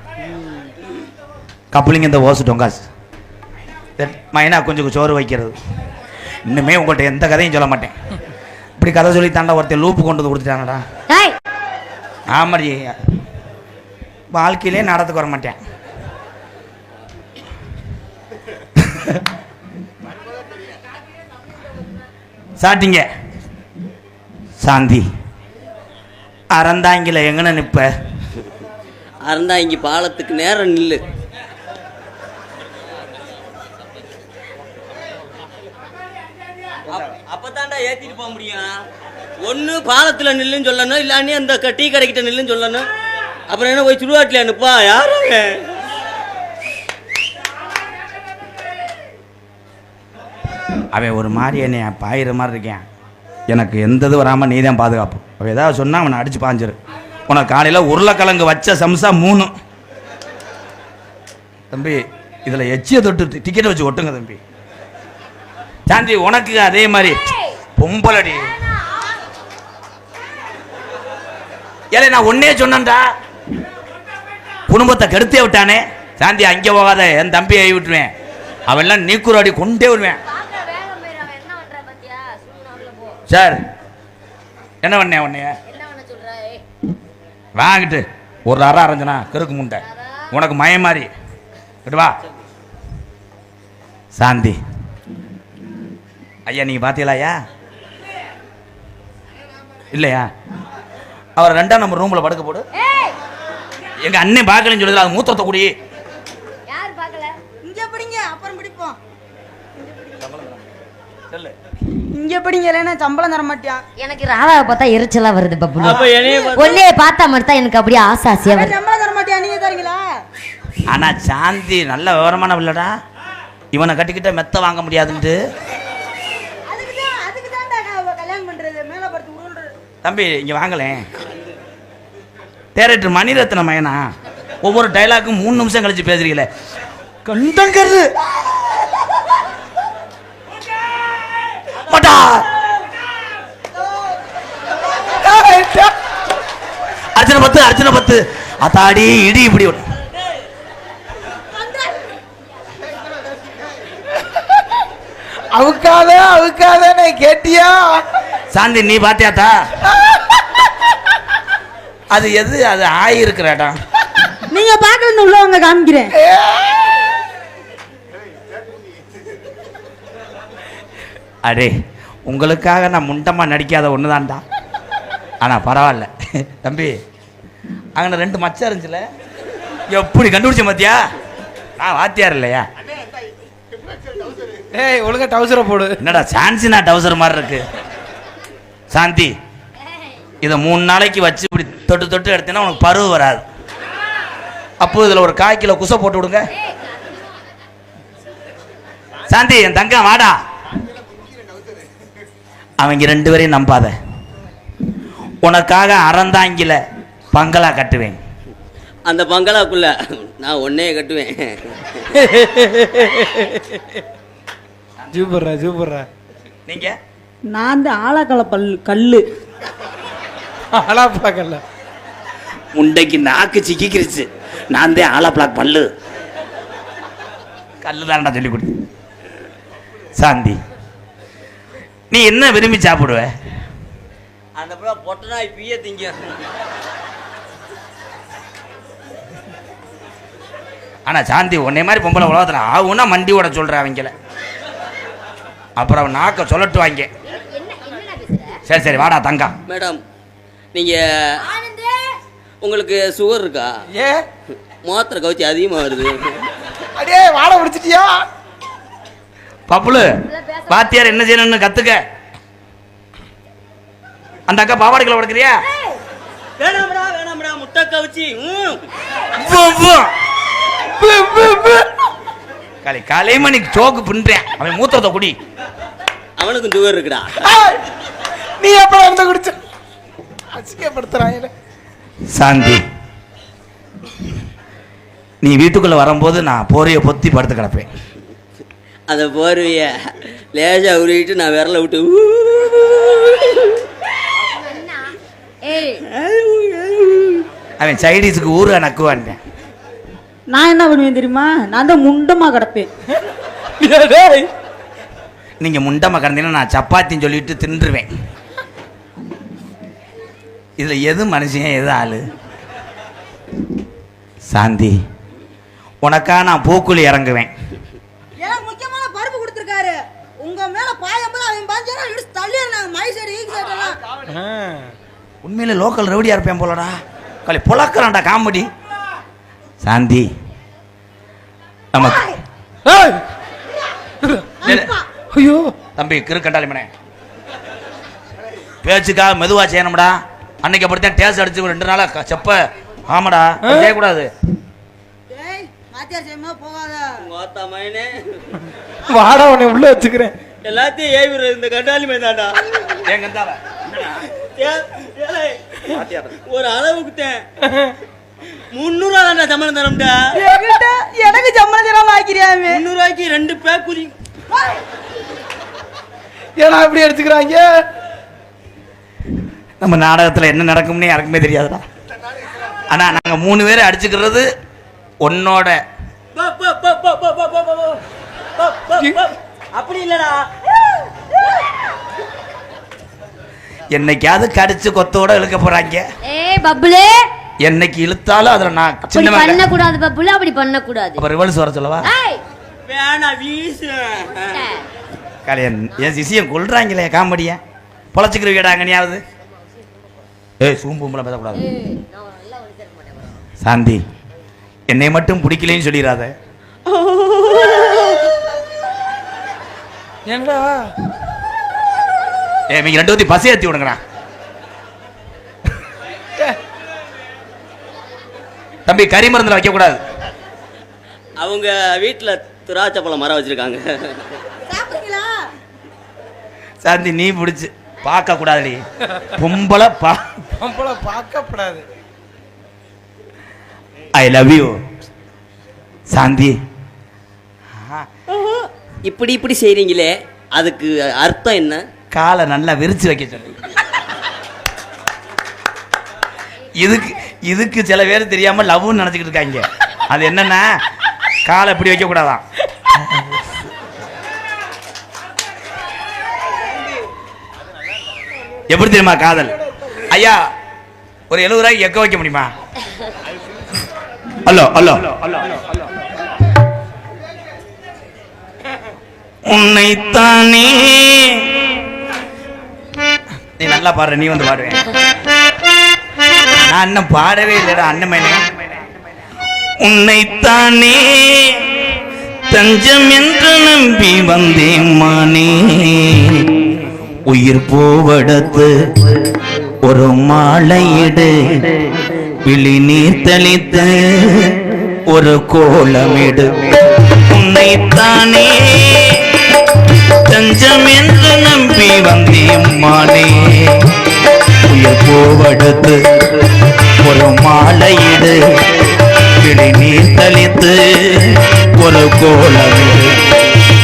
Speaker 4: கப்பலிங்க இந்த ஓசு டொங்காசு மைனா கொஞ்சம் சோறு வைக்கிறது. இன்னுமே உங்கள்கிட்ட எந்த கதையும் சொல்ல மாட்டேன். இப்படி கதை சொல்லி தாண்டா ஒருத்தர் லூப்பு கொண்டு வந்து கொடுத்துட்டானடா.
Speaker 1: ஏய்
Speaker 4: ஆமாடி, வாழ்க்கையிலே நடத்துக்கு வர மாட்டேன். சாட்டிங்க சாந்தி அறந்தாங்கில எங்கன நிப்ப?
Speaker 6: அறந்தாங்கி பாலத்துக்கு நேரம் நில்லு. அப்பதான்டா ஏத்திட்டு போக முடியும். ஒண்ணு பாலத்துல நில்லுன்னு சொல்லணும், இல்லானே அந்த டீ கடைக்கிட்ட நில்லுன்னு சொல்லணும். அப்புறம் என்ன போய் சுடுகாட்டில் அனுப்பா? யாரும்
Speaker 4: அவன் ஒரு மாதிரி என்னை பாயிற மாதிரி இருக்கேன். எனக்கு எந்த இது வராமல் நீ தான் பாதுகாப்பு. அவன் ஏதாவது சொன்னால் அவனை அடித்து பாஞ்சிரு. உனக்கு காலையில் உருளைக்கிழங்கு வச்ச சம்சா 3. தம்பி இதில் எச்சியை தொட்டு டிக்கெட்டை வச்சு ஒட்டுங்க தம்பி. சாந்தி உனக்கு அதே மாதிரி பொம்பளடி. ஏலே நான் ஒன்னே சொன்னேன்டா, குடும்பத்தை கெடுத்தே விட்டானே. சாந்தி அங்கே போகாத, என் தம்பியை விட்டுருவேன். அவெல்லாம் நீக்குறாடி கொண்டே விடுவேன். சார் என்ன பண்ணேன் உன்னைய?
Speaker 3: வாங்கிட்டு ஒரு அரை அரைஞ்சனா கருக்கு முண்டை உனக்கு மயம் மாதிரி இட்டு வா சாந்தி ஐயா நீங்கள் பார்த்தீங்களா ஐயா இல்லையா அவர் 2ஆம் நம்பர் ரூமில் படுக்க போடு எங்கள் அண்ணன் பார்க்கலன்னு சொல்லுது அது மூத்திரத்தை கூடி
Speaker 1: யார் பார்க்கல?
Speaker 5: இங்க படிங்க அப்புறம் பிடிப்போம்.
Speaker 3: சொல்லு
Speaker 5: இங்க படிங்க இல்லைன்னா சம்பளம் தர மாட்டியான்.
Speaker 1: எனக்கு ராதாவை பார்த்தா எரிச்சலா வருது பப்புலு.
Speaker 6: அப்ப என்னைய பார்த்தா-
Speaker 1: ஒன்னே பார்த்தா மட்டும் தான் எனக்கு அப்படியே ஆசை ஆசையா வருது.
Speaker 5: சம்பளம் தர மாட்டியா? நீங்க தரீங்களா?
Speaker 3: ஆனால் சாந்தி நல்ல விவரமான பிள்ளடா இவனை கட்டிக்கிட்ட மெத்த வாங்க முடியாதுன்ட்டு
Speaker 5: அதுக்கு தான்டா கல்யாணம் பண்றது மேல படுத்து உருள்றது.
Speaker 3: தம்பி இங்கே வாங்கலேன் டேரக்டர் மணிரத்ன மயனா ஒவ்வொரு டைலாக்கும் 3 நிமிஷம் கழிச்சு பேசுறீங்களே கண்டங்கரு மாட்டா அர்ச்சனை பத்து அத்தாடி இடி இப்படி ஒண்ணு.
Speaker 2: அவுக்காத கேட்டியா
Speaker 3: சாந்தி நீ பாத்தியாத்தா அது எது அது ஆயிருக்கிற இடம்
Speaker 5: நீங்க பாக்கலன்னு உள்ளவங்க காமிக்கிறேன்.
Speaker 3: அடே உங்களுக்காக நான் முண்டமா நடிக்காத ஒண்ணுதான்டா ஆனா பரவாயில்ல தம்பி அங்கே 2 மச்சம் இருந்துச்சுல எப்படி கண்டுபிடிச்ச மத்தியா நான் வாத்தியார் இல்லையா
Speaker 2: ஏய் ஒழுங்கா டவுசரை போடு
Speaker 3: என்னடா சான்சினா டவுசர் மாதிரி இருக்கு சாந்தி இதை 3 நாளைக்கு வச்சு இப்படி தொட்டு எடுத்தீங்கன்னா உனக்கு பருவு வராது அப்போ இதில் ஒரு 1/4 கிலோ குசை போட்டு விடுங்க சாந்தி என் தங்க வாடா அவங்க 2 பேரையும் நம்பாத உனக்காக அறந்தாங்கில பங்களா கட்டுவேன்
Speaker 6: அந்த பங்களாக்குள்ள நான் ஒன்னே கட்டுவேன்.
Speaker 2: சூப்பர்ரா
Speaker 3: நீங்க
Speaker 5: நான் தான் ஆழக்கல கல்லு
Speaker 2: அழா பார்க்கல
Speaker 3: முண்டைக்கு நாக்கு சிக்கிக்கிருச்சு நான் தான் ஆலா பிளாக் பல்லு கல்லு தான்டா சொல்லி கொடு சாந்தி நீ என்ன விரும்பி சாப்பிடுவ
Speaker 6: அந்த புள்ள பொட்டனா இப்பயே திங்க.
Speaker 3: ஆனா சாந்தி உன்னை மாதிரி பொம்பளை உலகத்துல ஆகுன்னா மண்டி ஓட சொல்ற அவங்கள அப்புறம் அவன் நாக்க சொல்லட்டு வாங்க சரி வாடா தங்கா
Speaker 6: மேடம் நீங்க உங்களுக்கு சுகர் இருக்கா?
Speaker 2: ஏ
Speaker 6: மாத்திரை கவுச்சி அதிகமாக வருது.
Speaker 2: அடே வாழை பிடிச்சிட்டியா
Speaker 3: பப்புளு வாத்தியார் என்ன செய்யணும்னு கத்துக்க அந்த அக்கா பாவாடைக்குள்ள உடைக்கிறியா
Speaker 6: வேணாம்டா முட்டை கவுச்சி.
Speaker 3: கலைமணி சோக்கு பின்றேன் அவன் மூத்திரத்தை குடி
Speaker 6: அவனுக்கும் சுகர் இருக்குடா.
Speaker 2: நீ எப்ப வந்து குடிச்ச அசிங்கப்படுத்துறாங்க
Speaker 3: சாந்தி நீ வீட்டுக்குள்ள வரும்போது நான் போரைய பொத்தி படுத்து கிடப்பேன்
Speaker 6: அந்த போர்வைய லேசா உருவிட்டு நான் விரல விட்டு
Speaker 3: அவன் சைடிஸுக்கு ஊரு நக்குவான்ட்டேன்
Speaker 5: நான் என்ன பண்ணுவேன் தெரியுமா? நான் தான் முண்டமா கிடப்பேன்.
Speaker 3: நீங்க முண்டமா கிடந்தீங்கன்னா நான் சப்பாத்தின்னு சொல்லிட்டு தின்றுவேன் இதுல எது மனுஷன் எது ஆளு சாந்தி உனக்கா நான் பூக்குழி இறங்குவேன்
Speaker 5: எனக்கு முக்கியமான பருப்பு கொடுத்துருக்காரு. உங்க மேல பாயம்போது அவன் பாஞ்சா இடிச்சு தள்ளிடுறாங்க. மை சைடு ஈக் சைடு எல்லாம்.
Speaker 3: உண்மையில லோக்கல் ரவுடியா இருப்பேன் போலடா கலை புழக்கிறான்டா காமெடி சாந்தி நமக்கு
Speaker 2: ஐயோ
Speaker 3: தம்பி கிறுக்கண்டாளி மனே பேச்சுக்காக மெதுவா செய்யணும்டா அன்னைக்கு அப்படித்தான் டேஸ்ட் அடிச்சு 2 நாளா செப்ப ஆமாடா செய்யக்கூடாது
Speaker 5: டேய் மாத்தியார் செய்யுமா போகாத.
Speaker 6: உங்க ஆத்தா மயனே
Speaker 2: வாடா உன்னை உள்ள வச்சுக்கிறேன்
Speaker 6: எல்லாத்தையும் ஏவிடுற இந்த கண்டாளி மேதாடா.
Speaker 3: ஏங்க இருந்தாவ
Speaker 6: ஒரு அளவுக்கு 300 தான்டா சம்பளம் தரம்டா.
Speaker 5: எனக்கு சம்பளம் தராம ஆக்கிறியாமே.
Speaker 6: 300 ரூபாய்க்கு 2 பேக் குதி.
Speaker 2: ஏன்னா இப்படி எடுத்துக்கிறாங்க
Speaker 3: நம்ம நாடகத்துல என்ன நடக்கும்னே யாருக்குமே தெரியாதுடா ஆனா நாங்க 3 பேரை அடிச்சுக்கிறது உன்னோட
Speaker 6: அப்படி இல்லடா.
Speaker 3: என்னைக்காவது கடிச்சு கொத்தோட இழுக்க போறாங்க
Speaker 1: ஏய் பப்புலு
Speaker 3: என்னைக்கு இழுத்தாலும் அதுல நான்
Speaker 1: அப்படி
Speaker 3: சின்ன
Speaker 1: பண்ண கூடாது பப்புல, அப்படி பண்ண கூடாது.
Speaker 3: அப்ப ரிவல்ஸ் வர சொல்லவா?
Speaker 1: ஏய்
Speaker 6: வேணா வீசு.
Speaker 3: கல்யாண் என் சிசியம் கொள்றாங்களே காமெடியா பொழைச்சிக்கிற வீடாங்கனியாவது. ஏய் சூம்பும்பளை பேசக்கூடாது. சாந்தி என்னை மட்டும் பிடிக்கலைன்னு சொல்லிடாத.
Speaker 2: என்னடா
Speaker 3: நீங்க ரெண்டு பேர்த்தையும் பசி ஏற்றி விடுங்கண்ணா. தம்பி கறி மருந்துல வைக்க கூடாது.
Speaker 6: அவங்க வீட்டுல திராட்சை பழம் மரம் வச்சிருக்காங்க.
Speaker 5: சாப்பிடுறீங்களா?
Speaker 3: சாந்தி நீ பிடிச்சு பார்க்க கூடாதுடி பொம்பளை
Speaker 2: பொம்பளை பார்க்கப்படாது.
Speaker 3: ஐ லவ் யூ சாந்தி.
Speaker 6: இப்படி இப்படி செய்றீங்களே, அதுக்கு அர்த்தம் என்ன?
Speaker 3: காலை நல்லா விரிச்சு வைக்க சொல்லு. இதுக்கு சில பேர் தெரியாம லவ்னு நினைச்சுக்கிட்டு இருக்காங்க. அது என்னன்னா காலை இப்படி வைக்க கூடாதான். எப்படி தெரியுமா காதல்? ஐயா ஒரு 70 ரூபாய்க்கு எக்க வைக்க முடியுமா? ஹலோ ஹலோ உன்னைத்தானே நீ நல்லா பாடுற, நீ வந்து பாடுவேன். நான் இன்னும் பாடவே இல்லைடா அண்ணமைனே. உன்னைத்தானே தஞ்சம் என்று நம்பி வந்தேன் மானே, உயிர் போவடத்து ஒரு மாலையிடு, விழி நீர் தெளித்து ஒரு கோலமிடு. உன்னைத்தானே தஞ்சம் என்று நம்பி வந்தேன் மானே, உயிர் போவடுத்து ஒரு மாலையிடு, விழி நீர் தெளித்து ஒரு கோலமிடு.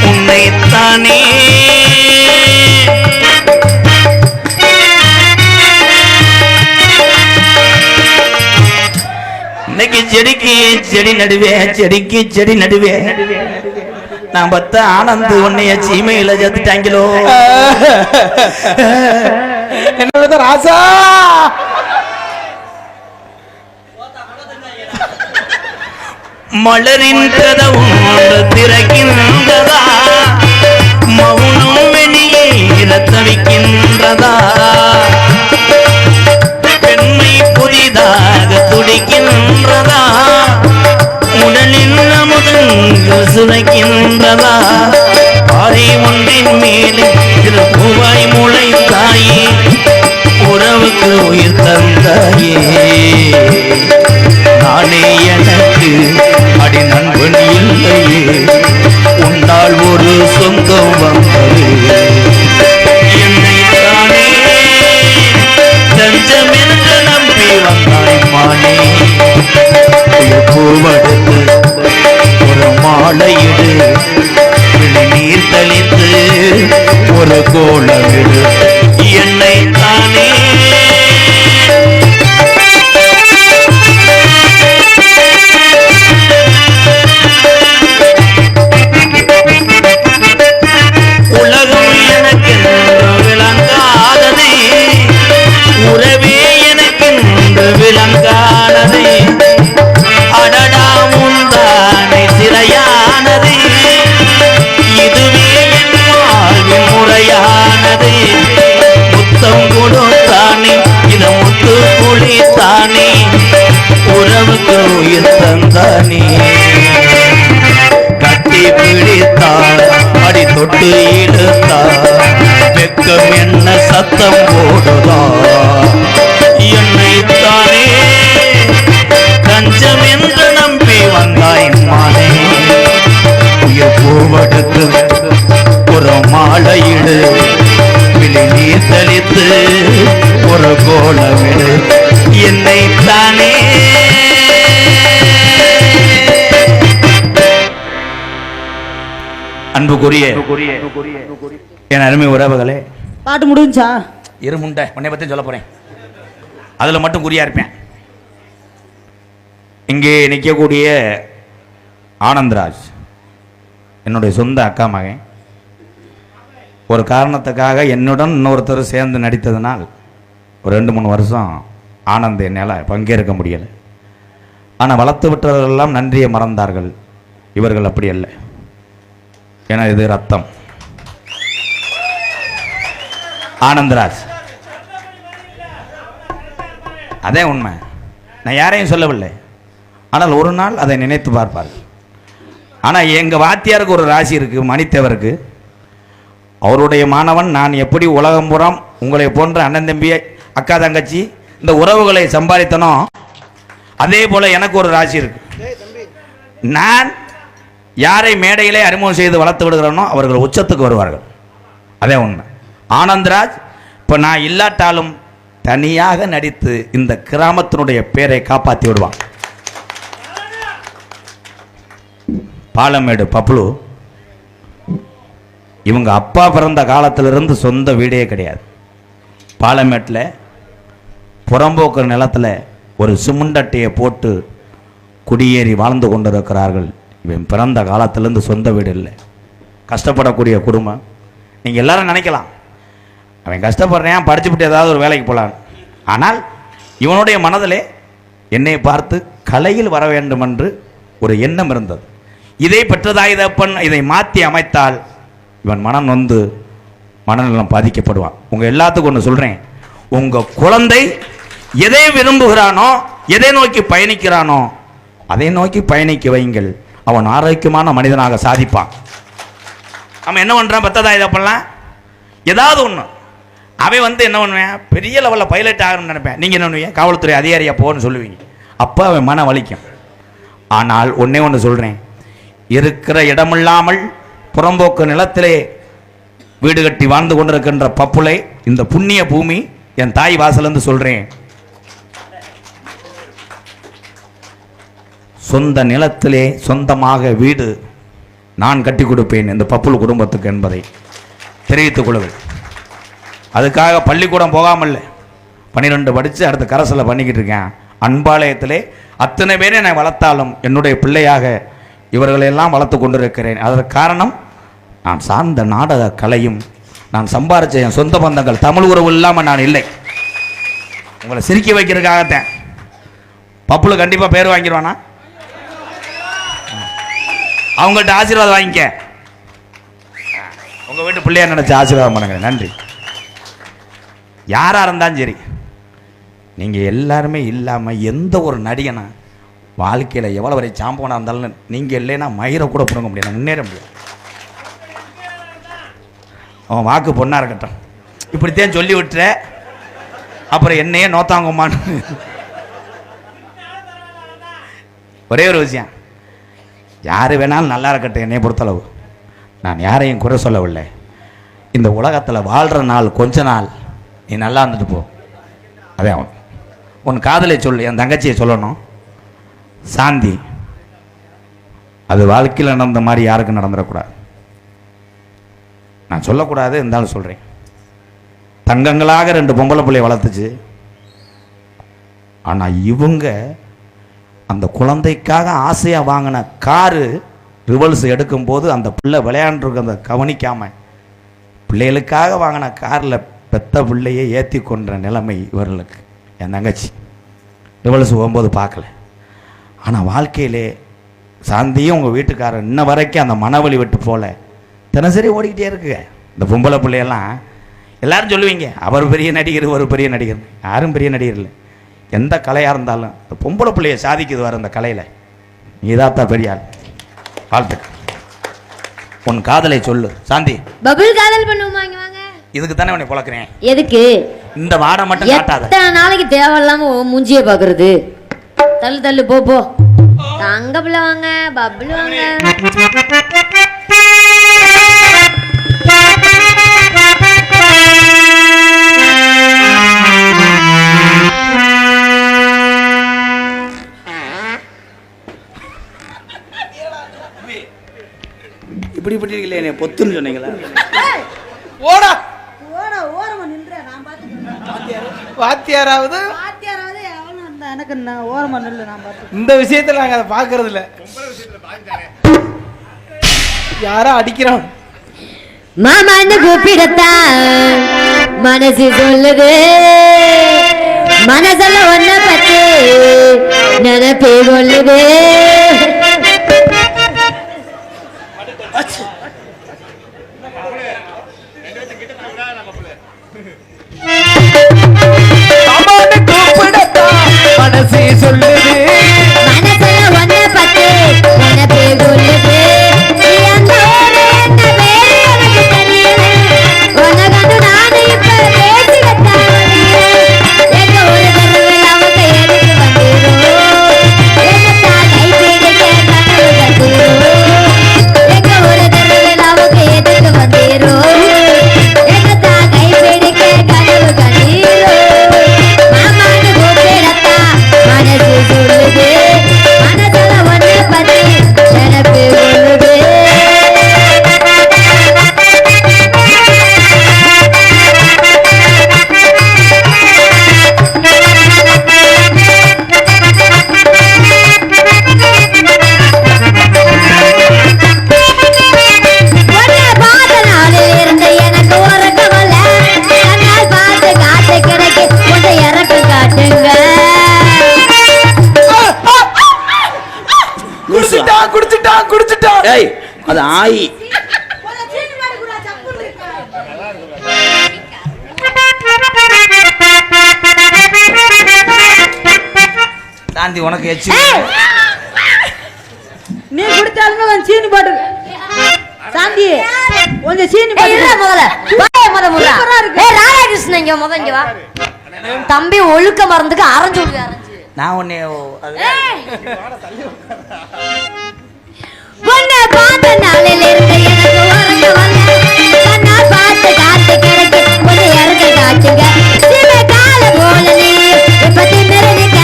Speaker 3: உன்னைத்தானே இன்னைக்கு செடிக்கு செடி நடுவேன், செடிக்கு செடி நடுவேன். நான் பத்த ஆனந்து உன்னைய சீமையில செத்துட்டாங்களோ.
Speaker 2: என்ன ராசா
Speaker 3: மலரின் கதவும் திறக்கின்றதா, மௌனம் வெளியே தவிக்கின்றதா, பெண்மை புதிதாக துடிக்கின்றதா, உடலில் அமுதங்கள் சுவைக்கின்றதா, பாறை ஒன்றின் மேலே பூவாய் முளைத்தாயே, உறவுக்கு உயிர் தந்தாயே, நானே எனக்கு அடி நண்பன் இல்லையே, உன்னால் ஒரு சொந்தம் வந்தது, என்னை தானே தஞ்சம் என்று நம்பி வந்தாய் மானே, பூவடுத்து ஒரு மாலையிடு, விழி நீர் தெளித்து ஒரு கோலமிடு. என்னை தானே உலகம் எனக்கு விளங்காதது, உறவே எனக்கு விளங்கானது, அடடா முந்தானை சிறையானது, இதுவே என் வாழ்வின் முறையானது, முத்தம் கொடுத்தானே இது முத்து குளித்தானே, உறவுக்கு உயிர் தந்தானே, கட்டி பிடித்தார் அடி தொட்டு இழுத்தார், வெக்கம் என்ன சத்தம் போடுதா, என்னை தானே தஞ்சம் என்று நம்பி வந்தாய் மானே, உயிர் பூவடுத்து ஒரு மாலையிடு, விழி நீர் தெளித்து ஒரு கோலமிடு. என்னை தானே அன்புக்குரிய என் அருமை உறவுகளே,
Speaker 5: பாட்டு முடிஞ்சா?
Speaker 3: இருமுண்டை உன்னை பற்றி சொல்ல போறேன், அதில் மட்டும் குறியா இருப்பேன். இங்கே நிற்கக்கூடிய ஆனந்த்ராஜ் என்னுடைய சொந்த அக்கா மகன். ஒரு காரணத்துக்காக என்னுடன் இன்னொருத்தர் சேர்ந்து நடித்ததுனால் ஒரு 2-3 வருஷம் ஆனந்த் என்னால் பங்கேற்க முடியலை. ஆனால் வளர்த்து விட்டவர்களெல்லாம் நன்றியை மறந்தார்கள். இவர்கள் அப்படி அல்ல. ஏன்னா இது ரத்தம். ஆனந்தராஜ், அதே உண்மை. நான் யாரையும் சொல்லவில்லை. ஆனால் ஒரு நாள் அதை நினைத்து பார்ப்பார்கள். ஆனால் எங்கள் வாத்தியாருக்கு ஒரு ராசி இருக்குது, மணித்தேவருக்கு. அவருடைய மாணவன் நான் எப்படி உலகம்புறம் உங்களை போன்ற அண்ணன் தம்பி அக்கா தங்கச்சி இந்த உறவுகளை சம்பாதித்தனோ அதே போல எனக்கு ஒரு ராசி இருக்கு. நான் யாரை மேடையிலே அறிமுகம் செய்து வளர்த்து விடுகிறேனோ அவர்கள் உச்சத்துக்கு வருவார்கள். அதே உண்மை. ஆனந்தராஜ் இப்போ நான் இல்லாட்டாலும் தனியாக நடித்து இந்த கிராமத்தினுடைய பேரை காப்பாற்றி விடுவான். பாலமேடு பப்ளு இவங்க அப்பா பிறந்த காலத்திலிருந்து சொந்த வீடே கிடையாது. பாலமேட்டில் புறம்போக்கு நிலத்தில் ஒரு சிமெண்டட்டையை போட்டு குடியேறி வாழ்ந்து கொண்டிருக்கிறார்கள். இவன் பிறந்த காலத்திலேருந்து சொந்த வீடு இல்லை. கஷ்டப்படக்கூடிய குடும்பம். நீங்கள் எல்லாரும் நினைக்கலாம் அவன் கஷ்டப்படுறேன், படிச்சுவிட்டு ஏதாவது ஒரு வேலைக்கு போகலான். ஆனால் இவனுடைய மனதிலே என்னை பார்த்து கலையில் வர வேண்டும் என்று ஒரு எண்ணம் இருந்தது. இதை பெற்றதாய் தப்பன் இதை மாற்றி அமைத்தால் இவன் மனம் நொந்து மனநலம் பாதிக்கப்படுவான். உங்கள் எல்லாத்துக்கும் ஒன்று சொல்கிறேன், உங்கள் குழந்தை எதை விரும்புகிறானோ எதை நோக்கி பயணிக்கிறானோ அதை நோக்கி பயணிக்க வைங்கள். அவன் ஆரோக்கியமான மனிதனாக சாதிப்பான். அவன் என்ன பண்ணுறான், பெற்றதாய் தப்பன்லாம் ஏதாவது ஒன்று அவன் என்ன பண்ணுவேன், பெரிய லெவலில் பைலட் ஆகணும்னு நினைப்பேன். நீங்கள் என்ன பண்ணுவீங்க, காவல்துறை அதிகாரியாக போன்னு சொல்லுவீங்க. அப்போ அவன் மன வலிக்கும். ஆனால் ஒன்றே ஒன்று சொல்கிறேன், இருக்கிற இடமில்லாமல் புறம்போக்கு நிலத்திலே வீடு கட்டி வாழ்ந்து கொண்டிருக்கின்ற பப்புளை இந்த புண்ணிய பூமி என் தாய் வாசலிருந்து சொல்கிறேன், சொந்த நிலத்திலே சொந்தமாக வீடு நான் கட்டி கொடுப்பேன் இந்த பப்புள் குடும்பத்துக்கு என்பதை தெரிவித்துக் கொள்ளுங்கள். அதுக்காக பள்ளிக்கூடம் போகாமல் 12 படித்து அடுத்த கரசில் பண்ணிக்கிட்டு இருக்கேன். அன்பாலயத்திலே அத்தனை பேரை நான் வளர்த்தாலும் என்னுடைய பிள்ளையாக இவர்களெல்லாம் வளர்த்து கொண்டிருக்கிறேன். அதற்கு காரணம் நான் சார்ந்த நாடக கலையும் நான் சம்பாரிச்ச என் சொந்த பந்தங்கள் தமிழ் உறவு இல்லாமல் நான் இல்லை. உங்களை சிரிக்க வைக்கிறதுக்காகத்தான். பப்புல கண்டிப்பாக பேர் வாங்கிடுவானா, அவங்கள்ட்ட ஆசீர்வாதம் வாங்கிக்க. உங்கள் வீட்டு பிள்ளையா நினச்சி ஆசீர்வாதம் பண்ணுங்க. நன்றி. யாராக இருந்தாலும் சரி, நீங்கள் எல்லாருமே இல்லாமல் எந்த ஒரு நடிகனா வாழ்க்கையில் எவ்வளோ வரை சாம்பவனாக இருந்தாலும் நீங்கள் இல்லைன்னா மயிரை கூட பிடுங்க முடியாது, முன்னேற முடியாது. அவன் வாக்கு பொண்ணாக இருக்கட்டும், இப்படித்தான் சொல்லி விட்டுற, அப்புறம் என்னையே நோத்தாங்கம்மான்னு. ஒரே ஒரு விஷயம், யார் வேணாலும் நல்லா இருக்கட்டும். என்னை பொறுத்தளவு நான் யாரையும் குறை சொல்லவில்லை. இந்த உலகத்தில் வாழ்கிற நாள் கொஞ்ச நாள், நீ நல்லா இருந்துட்டு போ. அதே அவன் உன் காதலை சொல்லு, என் தங்கச்சியை சொல்லணும், சாந்தி. அது வாழ்க்கையில் நடந்த மாதிரி யாருக்கும் நடந்துடக்கூடாது. நான் சொல்லக்கூடாது, இருந்தாலும் சொல்கிறேன். தங்கங்களாக 2 பொம்பளை பிள்ளையை வளர்த்துச்சு. ஆனால் இவங்க அந்த குழந்தைக்காக ஆசையாக வாங்கின காரு ரிவல்ஸ் எடுக்கும்போது அந்த பிள்ளை விளையாண்டுருக்க அந்த கவனிக்காமல் பிள்ளைகளுக்காக வாங்கின காரில் பெத்த பிள்ளையை ஏற்றி கொன்ற நிலைமை இவர்களுக்கு. என் தங்கச்சி ரிவல்ஸ் போகும்போது பார்க்கல. ஆனால் வாழ்க்கையிலே சாந்தியும் உங்கள் வீட்டுக்காரர் இன்ன வரைக்கும் அந்த மனவழி விட்டு போல தினசரி ஓடிக்கிட்டே இருக்குங்க. இந்த பொம்பளை பிள்ளையெல்லாம் எல்லாரும் சொல்லுவீங்க, அவர் பெரிய நடிகர், ஒரு பெரிய நடிகர். யாரும் பெரிய நடிகர் இல்லை. எந்த கலையாக இருந்தாலும் இந்த பொம்பளை பிள்ளையை சாதிக்குது வர அந்த கலையில் நீதாத்தா பெரிய ஆள். வாழ்த்துக்கள். உன் காதலை சொல்லு சாந்தி.
Speaker 1: பபுள் காதல் பண்ணுவோமா? இங்க வாங்க.
Speaker 3: இதுக்கு தானே உன்னை பழக்கிறேன்.
Speaker 1: எதுக்கு
Speaker 3: இந்த வாடை மட்டும் காட்டாத.
Speaker 1: எத்தனை நாளைக்கு தேவையில்லாம மூஞ்சியை பாக்குறது? தள்ளு தள்ளு போ போ. தங்க பிள்ளை வாங்க, பபுள் வாங்க.
Speaker 3: இப்படி இப்படி இருக்கல, என்னை பொத்துன்னு சொன்னீங்களா?
Speaker 5: ஓடா ஓடா ஓரமா நின்ற நான் பாத்துக்கிறேன்.
Speaker 2: வாத்தியாராவது
Speaker 5: வாத்தியாராவது எவனும் இருந்தா எனக்கு என்ன, ஓரமா நில்லு நான் பாத்துக்கிறேன்.
Speaker 2: இந்த விஷயத்துல நாங்க அதை பாக்குறது இல்ல. யாரா அடிக்கிறோம்
Speaker 1: மாமான்னு கூப்பிடத்தான் மனசு சொல்லுது, மனசுல ஒன்ன பத்தி நினைப்பே கொள்ளுதே.
Speaker 2: அம்மான்னு கூப்பிடத்தான் மனசே சொல்லுது.
Speaker 1: மனசுல ஒன்ன பத்தி நினைப்பே கொள்ளுதே. நீ அந்த ஊரு என்ன பேரு எனக்கு தெரியல. உன்னை கண்டு நானு இப்ப பேசிக்கத்தான் வந்தேன். எங்க ஊரு தெருவில் அவங்க எதுக்கு வந்தீரோ? என்னத்தான் கைப்பிடிக்க கனவு கண்டீரோ? எங்க ஊரு தெருவில் அவங்க எதுக்கு வந்தீரோ? என்னத்தான் கைப்பிடிக்க கனவு கண்டீரோ? மாமான்னு கூப்பிடத்தான் மனசு சொல்லுது. மனசுல ஒன்ன பத்தி நினைப்பு கொள்ளுது. உன்னை பார்த்த நாளில் இருந்து எனக்கு உறக்கம் வரல. கண்ணால் பார்த்து காத்து கிடைக்கு உன்னை இறக்க காட்டுங்க.
Speaker 2: குடிச்சிட்டான் குடிச்சிட்டான் குடிச்சிட்டான்.
Speaker 6: ஏய் அது ஆயி
Speaker 5: கொஞ்சம் சீனி பாடு கூட சப்புன்னு இருக்கு.
Speaker 3: சாந்தி உனக்கு எச்சு
Speaker 5: நீ குடிச்சாலுமே கொஞ்சம் சீனி பாடு சாந்தி கொஞ்சம் சீனி
Speaker 1: ஏய், இல்ல
Speaker 5: பாடு
Speaker 1: முதல்ல. வாயை முத முத.
Speaker 5: சூப்பரா இருக்கு.
Speaker 1: ஏய், ராதாகிருஷ்ணன் இங்க முத இங்க வா. தம்பி ஒழுக்க மறந்துக்கு அரைஞ்சு விடுங்க, அரைஞ்சு.
Speaker 3: நான் உன்னை
Speaker 1: ஏய். உன்னை பார்த்த நாளில் இருந்து எனக்கு உறக்கம் வரல. கண்ணால் பார்த்து காத்து கிடைக்கு உன்னை இறக்க காட்டுங்க. சில காலம் போல நீ இப்ப திமிரு நிக்க.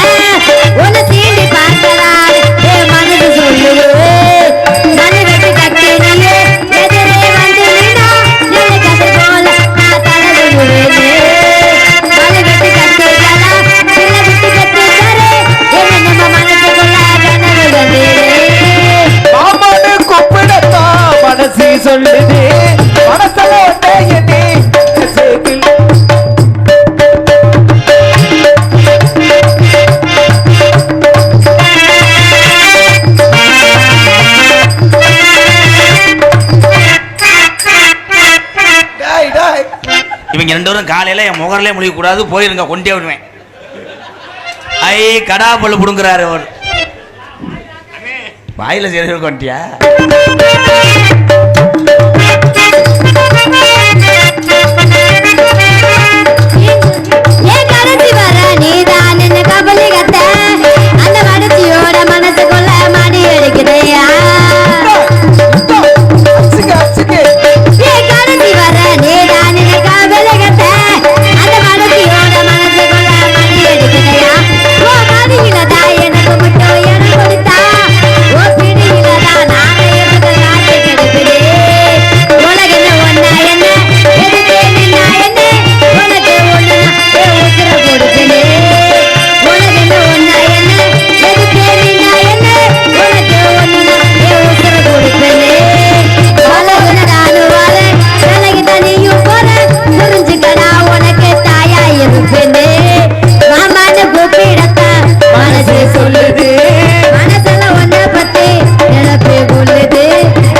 Speaker 1: உன்னை சீண்டி பார்க்கலாம் என் மனசு சொல்லுது. மண்ணு வெட்டி கட்டி நீயே எதிரே வந்து நின்னா எனக்கு அது போல நான் தலை விழுவேனே. மண்ணு வெட்டி கட்டிக்கலாம் சில விட்டு கட்டி தரே என்ன நம்ம மனசுக்குள்ள கனவு கண்டீரே.
Speaker 2: அம்மான்னு கூப்பிடத்தான் மனசே சொல்லுது. மனசுல ஒன்ன எண்ணி சேர்க்கல. டேய் டேய்
Speaker 3: இவங்க ரெண்டு பேரும் காலையில என் முகர்லயே முழிக்க கூடாது, போயிருங்க கொண்டே விடுவேன். ஐ கடா பல்லு புடுங்குறாரு அவர். வாயில சேர கொண்டியா?
Speaker 1: ஏன் கடைசி வர நீதான் என்ன கபலி கத்த. அந்த மனசியோட மனசுக்குள்ள மடி அடிக்குதையா.
Speaker 2: அச்சுக்கு அச்சுக்கு.
Speaker 1: ஏன் கடைசி வர நீதான் என்ன கபலி கத்த. அந்த மனசியோட மனசுக்குள்ள மடி அடிக்குதையா. ஓ மடியிலதா எனக்கு மட்டும் எனக்கு கொடுத்தா. ஓ பிடியிலதா நானே எனக்கு காத்து கிடப்பினேன். உலகென்ன ஒன்னா என்ன எதுக்கு நின்னா என்ன. உனக்கு ஒண்ணு நான் உசுர கொடுப்பேனே. உலகென்ன ஒன்னா என்ன எதுக்கு நின்னா என்ன. உனக்கு ஒண்ணு நான் உசுர கொடுப்பேனே. உலகுல நானும் வரேன் விலகிதான் நீயும் போற. புரிஞ்சுக்கடா உனக்கு தாயா இருப்பேனே. மாமான்னு கூப்பிடத்தான் மனசு சொல்லுது. மனசுல ஒன்ன பத்தி நினைப்பு கொள்ளுது.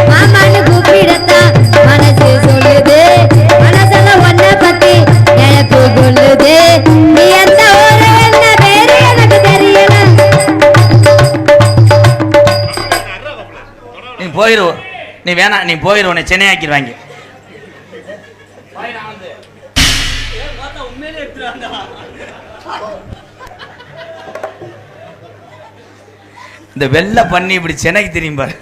Speaker 1: மாமான்னு கூப்பிடத்தான் மனசு சொல்லுது. மனசுல ஒன்ன பத்தி நினைப்பு கொள்ளுது. நீ எந்த ஊரு என்ன பேரு எனக்கு தெரியல.
Speaker 3: நீ போயிரு, நீ வேணாம், நீ போயிரு, உன்னை சென்னை ஆக்கிடுவாங்க.
Speaker 6: உண்மையிலே எடுத்துறாங்க.
Speaker 3: இந்த வெள்ளை பண்ணி இப்படி சென்னைக்கு தெரியும் பாரு.